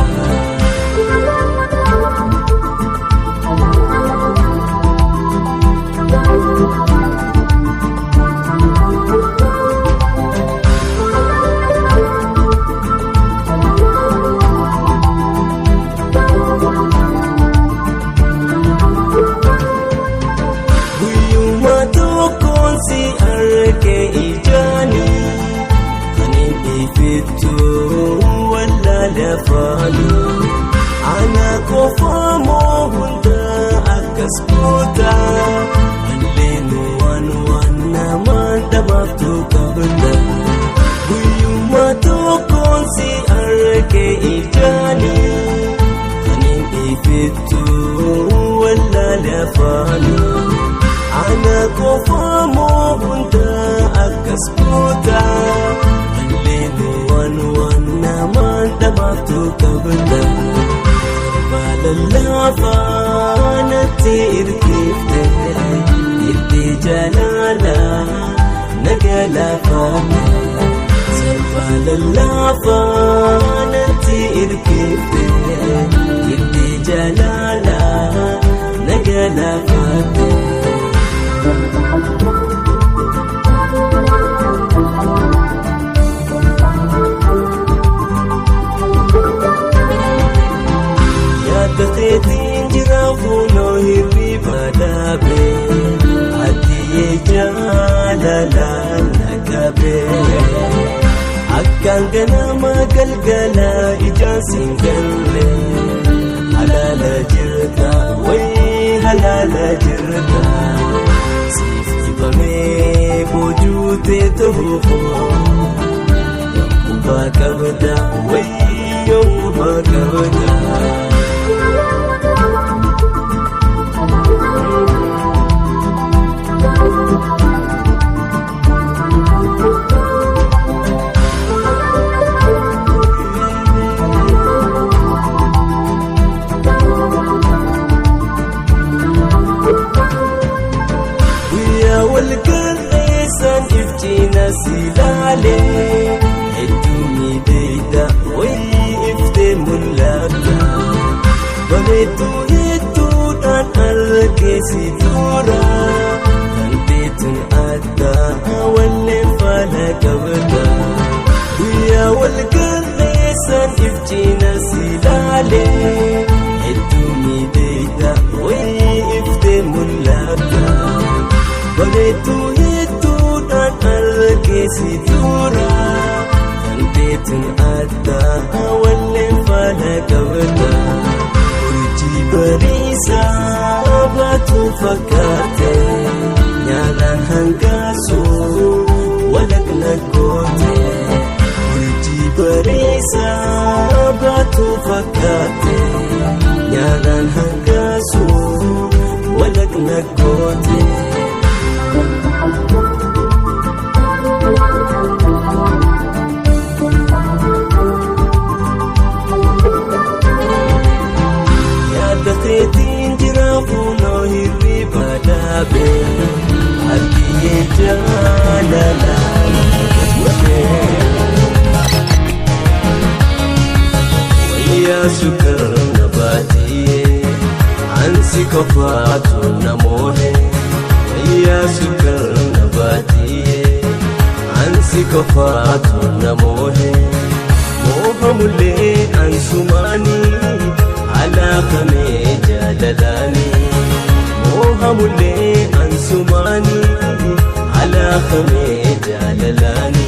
Ana kofaamo hunda akkas goota alleenu waan namaan dhamaaftu qabda guyyummaa tokkoon si arge ijaani kanin ifittu wallaale afaani ana kofaamo hunda akkas goota alleenu waan namaan dhamaaftu qabda. Lalafaanatti irkifte itti jalaala nagalafaate salpha lalafaanatti irkifte itti jalaala nagalafaate. Dakeetiin jiraafuunoo hirriba dhaabe addiyee jaalalaan naqabe akkaan ganama galgala ijaan siin galle halaala jirta wayii halaala jirta siif dibamee boojuutee tohuufoo yommuba qabda wayii yommuba qabda. Silale hedduuni deeyda wayii iftee mul'ata bareedu hedduudhaan argeesi dura kan teetun addaa walleen faana qabda guyyaa wal garreessan iftiina silale hedduuni deeyda wayii iftee mul'ata bareedu argeesi dura kan teetun addaa walleen faana qabda urjii bariisaa baatu fakkaate nyaalaan hangaasu walakna goote urjii bariisaa baatu fakkaate nyaalaan hangaasu walakna goote. Dakeetiin jiraafuunoo hirriba dhaabe addiyee jaalalaan naqabe wayyaa sukarra baatiyee ansi qofaatu namoone wayyaa sukarra baatiyee ansi qofaatu namoone moohamullee ansumaanii alaakamee jaalalaani moohamullee ansumaani alaakamee jaalalaani.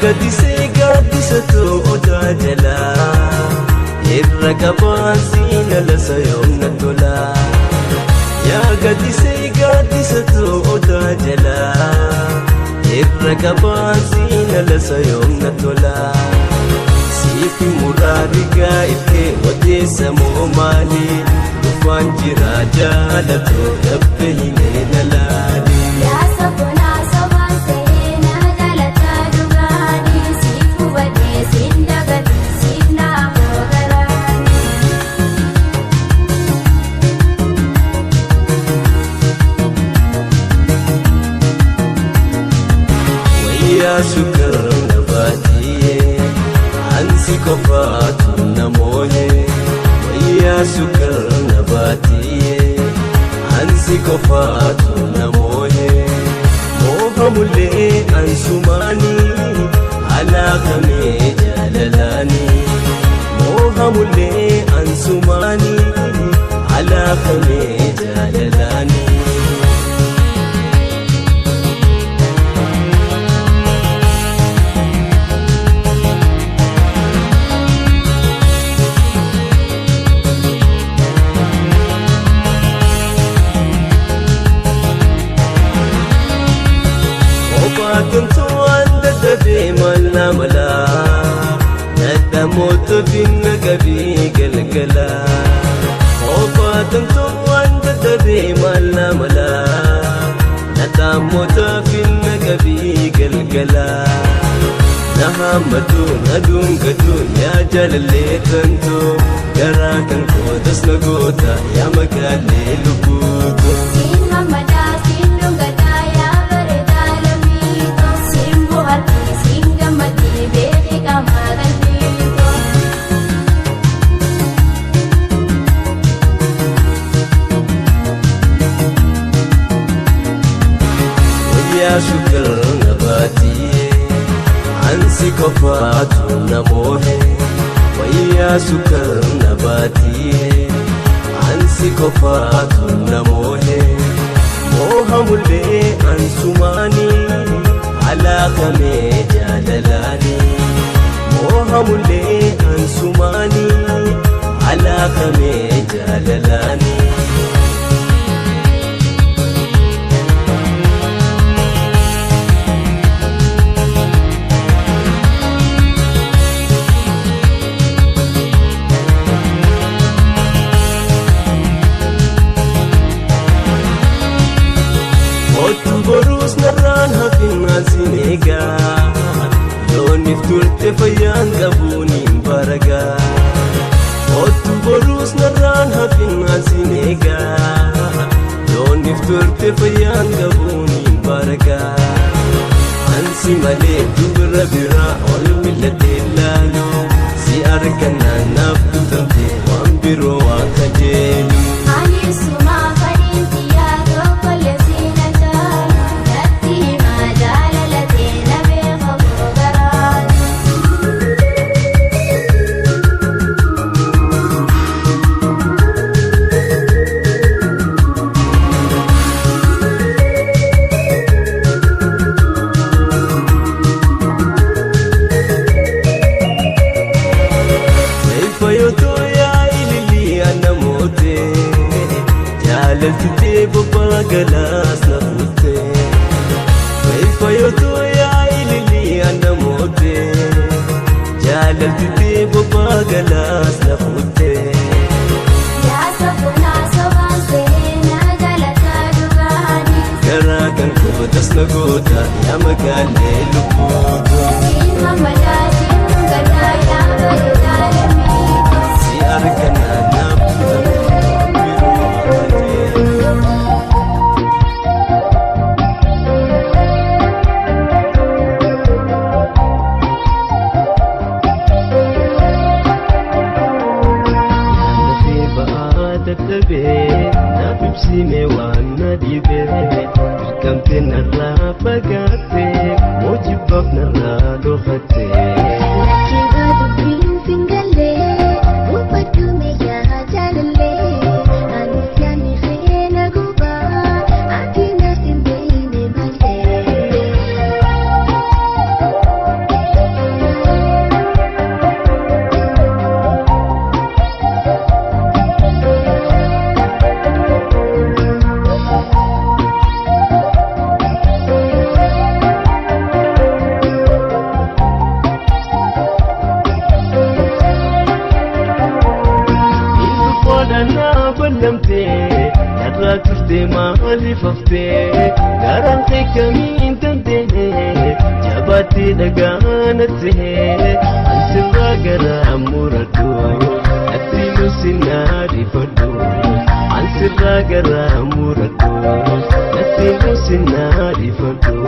Gadisee gaddisa to'otaa jalaa irra qabaan siina lasa yoomna tolaa yaa gadisee gaddisa to'ota jala irra qabaasiina lasa yoomna tola siifi muraarigaa ittee odeessa moo maali dhufaan jira jaalatoo dhabbe himee na laali. Sukar nabatiye ansi kofatu namoye waya sukar nabatiye ansi kofatu namoye mohamule ansumani alaqame jalalani mohamule ansumani alaqame jalalani. كنت عند دبي ملا ندمت في النقبي قلقلا كنت عند دبي ملا ندمت في النقبي قلقلا نهامتو ندون كتو يا جلالي كنتو كراكن كودس نقوتا يا مكالي لبوتو سين محمدا سين لنقدا يا بردا لميتو سين بوهرتي سين قمتي بيخي كمالا نيتو ويا شكر نباتي ansi kofatu namohe waya sukar nabatiye ansi kofatu namohe mohamule ansumani alaqame jalalani mohamule ansumani alaqame jalalani. Borus narraan hafin asinega yoonif turte fayyaan qabuuniin baraga ottu borus narraan hafin asinega yoonif turte fayyaan qabuuniin baraga ansi malee dubra biraa ol millatee laalu si argannaan naaf tutamte waan biroo waan kajeelu. Jaalaltite bobbaa galaas na fuute Fayyifayyootoo yaa ililii ana moote Jaalaltite bobbaa galaas na fuute Yaa sabboonaa sobaan seenaa galataa dhugaanii Garaa kan kootas na goota yaa magaalee lubbuutu Siin mammadaa siin dhungataa yaa bareedaa lamiidha Si arganaa naaf tutamte Sime wana dibe kamte narra pagate mojibab narra dohate kiga dubin singale upatu me ya jalalle anusyani khena guba akina simbeine male بلمتي نرى تفتي ما اللي ففتي قرن كمين تنتهي جابتي دقانته أنت راقرا موردو أتلو سناري فردو أنت راقرا موردو أتلو سناري فردو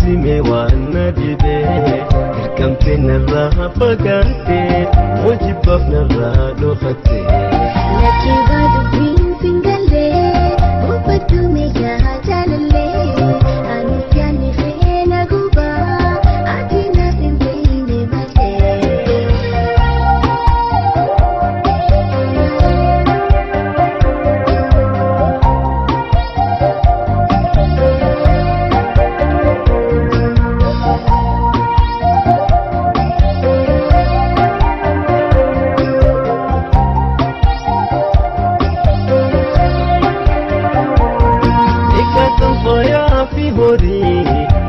سيمي وانا ديبي كركمتين الراحة فقرتي وجبفنا الرادو خطي لكي غادو فين سنقلي وبدو ميجا جاللي أنا كاني فين أقوبا عدينا سنتيني مالي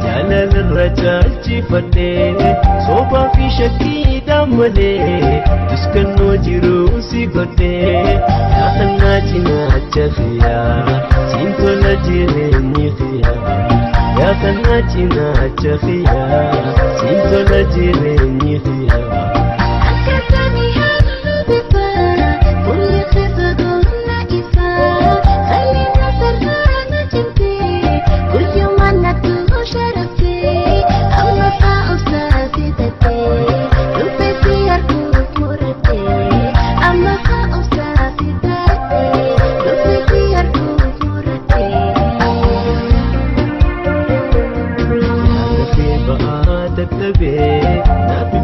جلال الرجال جفتي صوبا في شكي دملي تسكنو جروسي قدي يا خناتي ناتشخيا سينتو لجيريني خيا يا خناتي ناتشخيا سينتو لجيريني خيا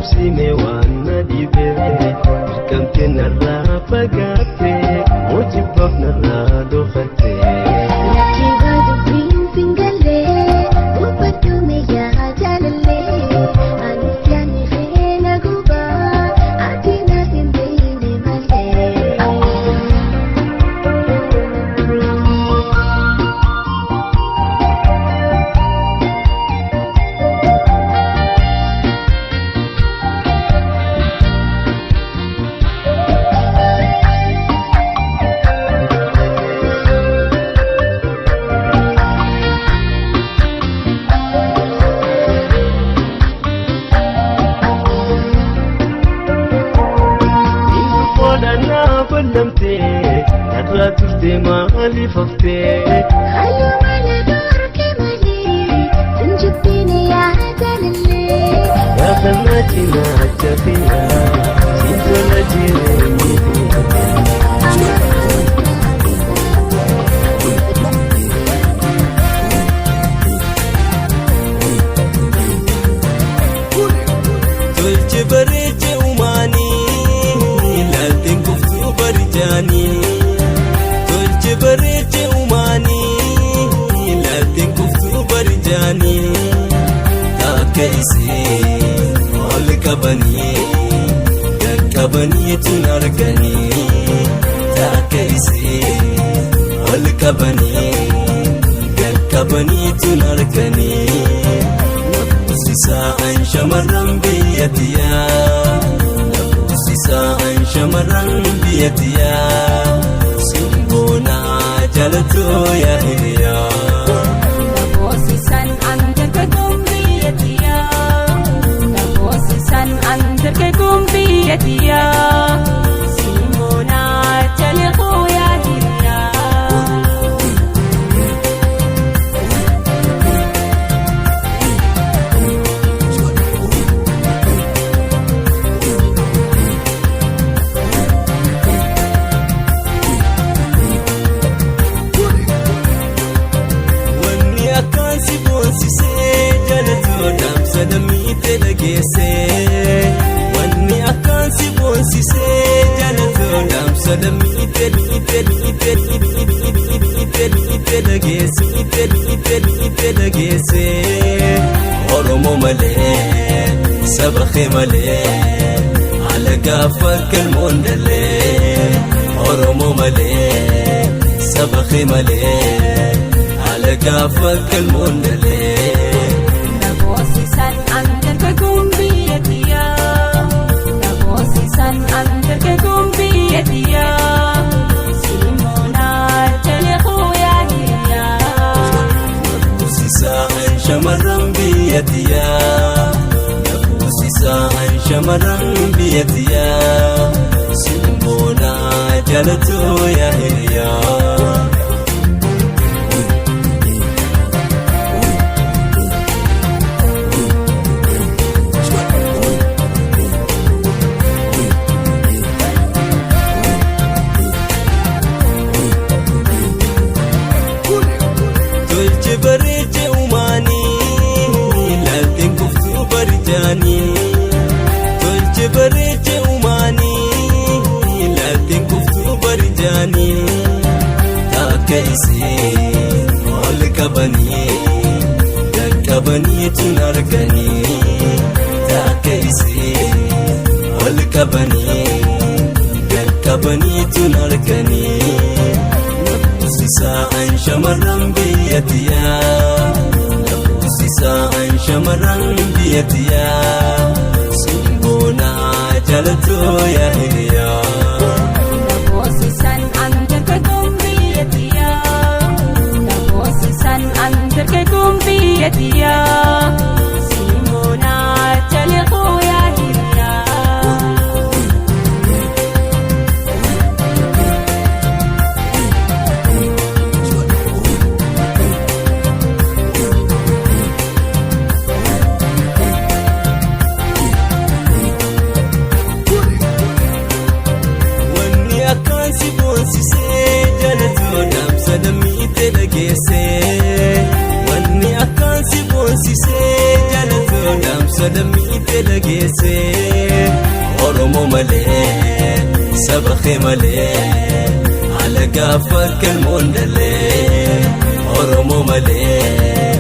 سيمي وانا ديبي كمتين الرافة قاتي وجبفنا الرادو خطي لكي غادو فين سنقلي وبدو ميجا جاللي أنا كاني فين أقوبا عدينا سنتيني مالي بلمتي نرى تفتي ما اللي ففتي خلوا معنا دورك مالي تنجبيني يا جلالي يا خناتي ناتشخيا سينتو لجيريني تلج بريج أماني لالتين كفتو برجاني تلج بريج أماني لالتين كفتو برجاني تاكيسي والكبني كبني تناركني تاكيسي والكبني كبني تناركني ساعة شمرن بيتيا ساعة شمرن بيتيا سنبونا جلتو يا هليا Nabusisan under kay kumbiyatiya Nabusisan under kay kumbiyatiya Simona jaleho ya hiliya wanni akkaan si boonsisee jaalatoo dhaamsa lammii dhageesse Oromoo malee saba kee malee alagaa fakkan moondallee Oromoo malee saba kee malee alagaa fakkan moondallee Namoosisan ang dargaggoon biyya tiyaa Namoosisan ang dargaggoon biyya tiyaa Simonaa Jalikuyaa hiriyaa Nabuusisaan shamarran biyya tiyaa Nabuusisaan shamarran biyya tiyaa Simonaa Jalikuyaa hiriyaa Bareeche uumanii laalteen kuftuu bareechanii Tolche bareeche uumanii laalteen kuftuu bareechanii Takka isee ol qabanii qaqqabanii tun arganii Takka isee ol qabanii qaqqabanii tun arganii Nabuusisaan shamarran biyya tiyaa Nabuusisaan shamarran biyya tiyaa Simbonaa Jalikuyaa hiriyaa Namoosisan ang dargaggoon biyya tiyaa Namoosisan ang dargaggoon biyya tiyaa Simonaa Jalikuyaa hiriyaa Wanni akkaan si boonsisee jaalatoo dhaamsa lammiitti dhageesse Oromoo malee saba kee malee alagaa fakkan moondallee Oromoo malee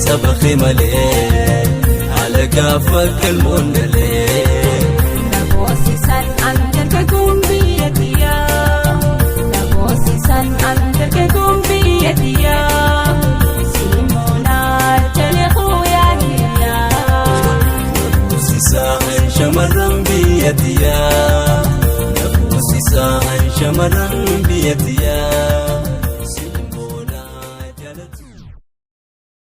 saba kee malee alagaa fakkan moondallee Namoosisan ang dargaggoon biyya tiyaa Namoosisan ang dargaggoon biyya tiyaa